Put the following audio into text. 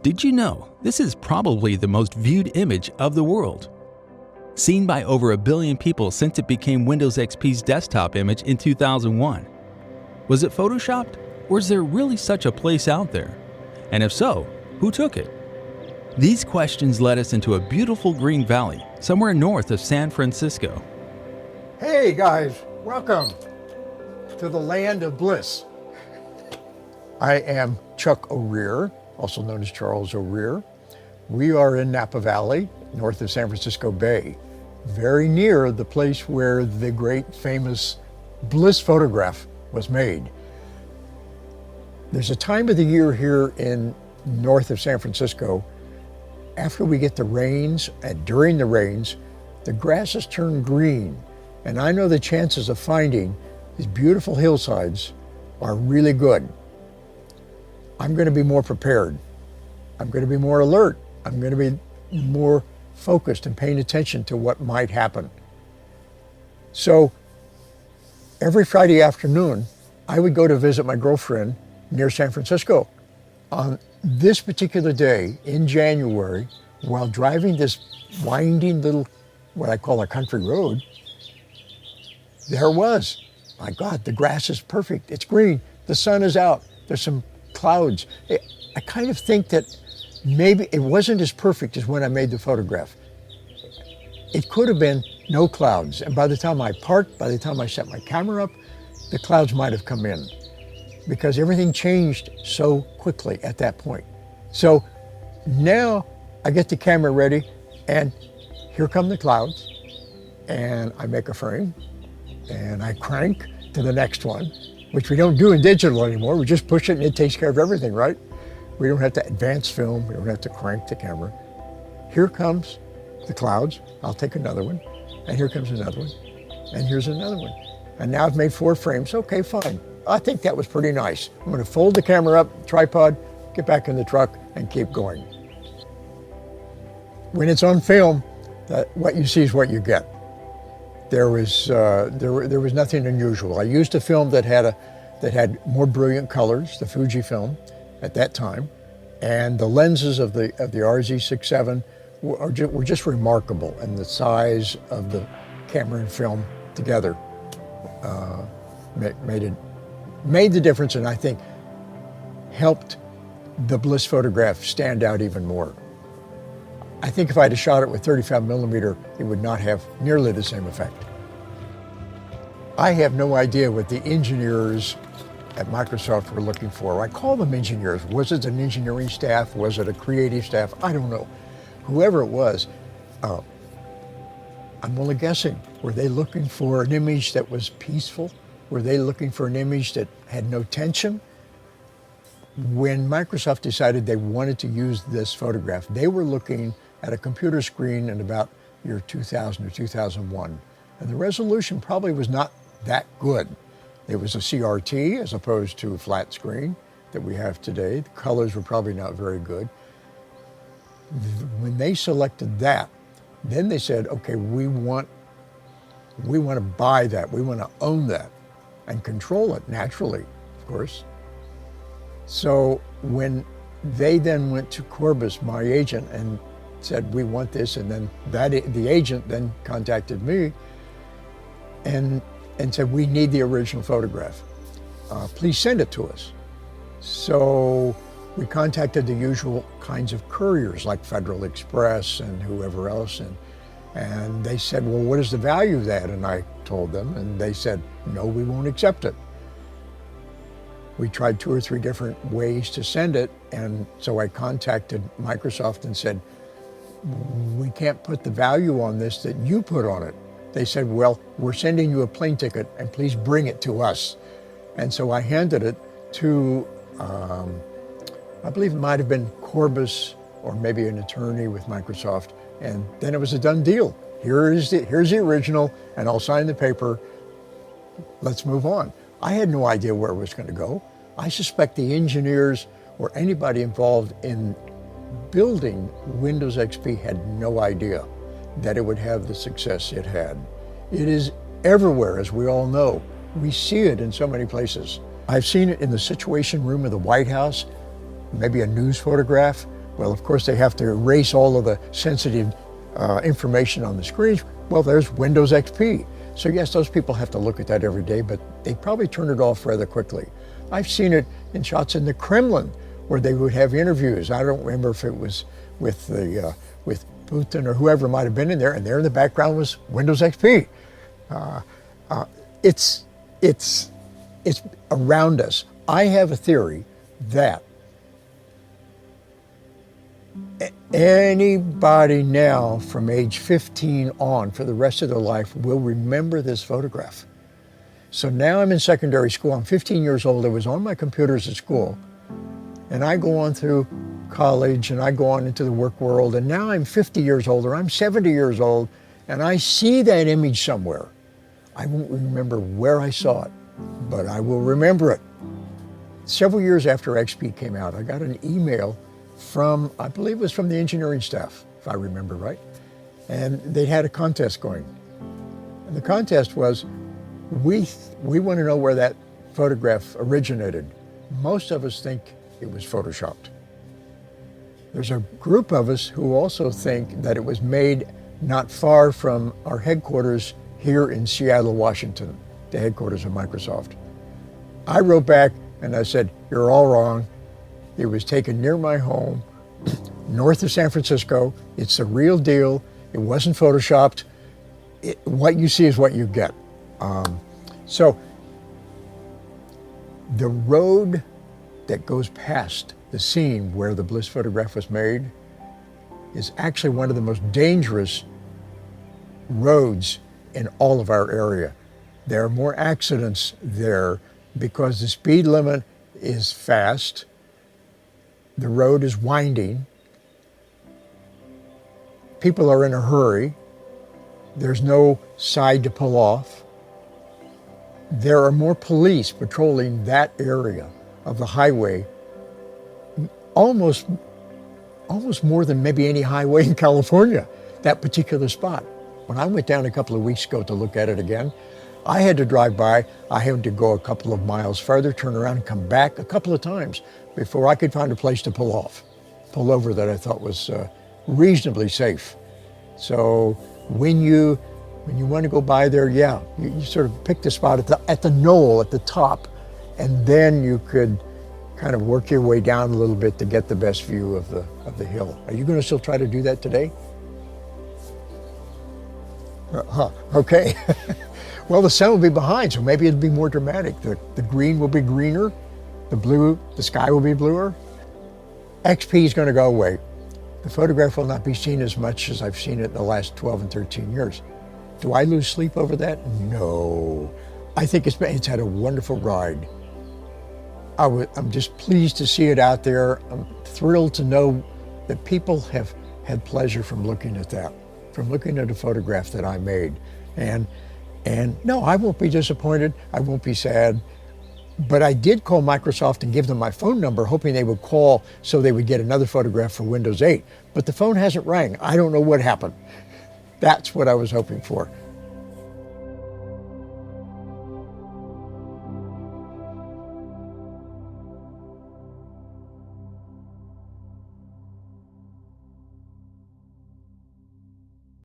Did you know this is probably the most viewed image of the world? Seen by over 1 billion people since it became Windows XP's desktop image in 2001. Was it photoshopped, or is there really such a place out there? And if so, who took it? These questions led us into a beautiful green valley somewhere north of San Francisco. Hey guys, welcome to the land of bliss. I am Chuck O'Rear, also known as Charles O'Rear. We are in Napa Valley, north of San Francisco Bay, very near the place where the great famous Bliss photograph was made. There's a time of the year here in north of San Francisco, after we get the rains and during the rains, the grasses turn green. And I know the chances of finding these beautiful hillsides are really good. I'm going to be more prepared. I'm going to be more alert. I'm going to be more focused and paying attention to what might happen. So every Friday afternoon, I would go to visit my girlfriend near San Francisco. On this particular day in January, while driving this winding little, what I call a country road, there it was. My God, the grass is perfect. It's green. The sun is out. There's some clouds. I kind of think that maybe it wasn't as perfect as when I made the photograph. It could have been no clouds. And by the time I parked, by the time I set my camera up, the clouds might have come in because everything changed so quickly at that point. So now I get the camera ready and here come the clouds and I make a frame and I crank to the next one, which we don't do in digital anymore. We just push it and it takes care of everything, right? We don't have to advance film. We don't have to crank the camera. Here comes the clouds. I'll take another one. And here comes another one. And here's another one. And now I've made 4 frames. Okay, fine. I think that was pretty nice. I'm going to fold the camera up, tripod, get back in the truck, and keep going. When it's on film, what you see is what you get. There was nothing unusual. I used a film that had more brilliant colors, the Fuji film, at that time, and the lenses of the RZ67 were just remarkable, and the size of the camera and film together made the difference, and I think helped the Bliss photograph stand out even more. I think if I'd have shot it with 35 millimeter, it would not have nearly the same effect. I have no idea what the engineers at Microsoft were looking for. I call them engineers. Was it an engineering staff? Was it a creative staff? I don't know. Whoever it was, I'm only guessing. Were they looking for an image that was peaceful? Were they looking for an image that had no tension? When Microsoft decided they wanted to use this photograph, they were looking at a computer screen in about year 2000 or 2001. And the resolution probably was not that good. It was a CRT as opposed to a flat screen that we have today. The colors were probably not very good. When they selected that, then they said, okay, we want to buy that. We want to own that and control it naturally, of course. So when they then went to Corbis, my agent, and said, we want this, and then the agent then contacted me and said, we need the original photograph. Please send it to us. So we contacted the usual kinds of couriers like Federal Express and whoever else, and they said, well, what is the value of that? And I told them, and they said, no, we won't accept it. We tried 2 or 3 different ways to send it, and so I contacted Microsoft and said, we can't put the value on this that you put on it. They said, well, we're sending you a plane ticket and please bring it to us. And so I handed it to, I believe it might have been Corbis or maybe an attorney with Microsoft. And then it was a done deal. Here's the original, and I'll sign the paper. Let's move on. I had no idea where it was going to go. I suspect the engineers or anybody involved in building Windows XP had no idea that it would have the success it had. It is everywhere, as we all know. We see it in so many places. I've seen it in the Situation Room of the White House, maybe a news photograph. Well, of course, they have to erase all of the sensitive information on the screens. Well, there's Windows XP. So yes, those people have to look at that every day, but they probably turn it off rather quickly. I've seen it in shots in the Kremlin where they would have interviews. I don't remember if it was with Putin or whoever might have been in there, and there in the background was Windows XP. It's around us. I have a theory that anybody now from age 15 on for the rest of their life will remember this photograph. So now I'm in secondary school. I'm 15 years old. I was on my computers at school. And I go on through college and I go on into the work world. And now I'm 50 years old or I'm 70 years old and I see that image somewhere. I won't remember where I saw it, but I will remember it. Several years after XP came out, I got an email from, I believe it was from the engineering staff, if I remember right. And they had a contest going. And the contest was, we want to know where that photograph originated. Most of us think it was photoshopped. There's a group of us who also think that it was made not far from our headquarters here in Seattle, Washington, the headquarters of Microsoft. I wrote back and I said, you're all wrong. It was taken near my home, north of San Francisco. It's the real deal. It wasn't photoshopped. What you see is what you get. So the road that goes past the scene where the Bliss photograph was made is actually one of the most dangerous roads in all of our area. There are more accidents there because the speed limit is fast, the road is winding, people are in a hurry, there's no side to pull off. There are more police patrolling that area of the highway, almost more than maybe any highway in California, that particular spot. When I went down a couple of weeks ago to look at it again, I had to drive by. I had to go a couple of miles further, turn around and come back a couple of times before I could find a place to pull over that I thought was reasonably safe. So when you want to go by there, yeah, you sort of pick the spot at the knoll at the top, and then you could kind of work your way down a little bit to get the best view of the hill. Are you going to still try to do that today? Okay. Well, the sun will be behind, so maybe it'll be more dramatic. The green will be greener, the sky will be bluer. XP is going to go away. The photograph will not be seen as much as I've seen it in the last 12 and 13 years. Do I lose sleep over that? No. I think it's had a wonderful ride. I'm just pleased to see it out there. I'm thrilled to know that people have had pleasure from looking at that, from looking at a photograph that I made. And no, I won't be disappointed. I won't be sad. But I did call Microsoft and give them my phone number, hoping they would call so they would get another photograph for Windows 8. But the phone hasn't rang. I don't know what happened. That's what I was hoping for.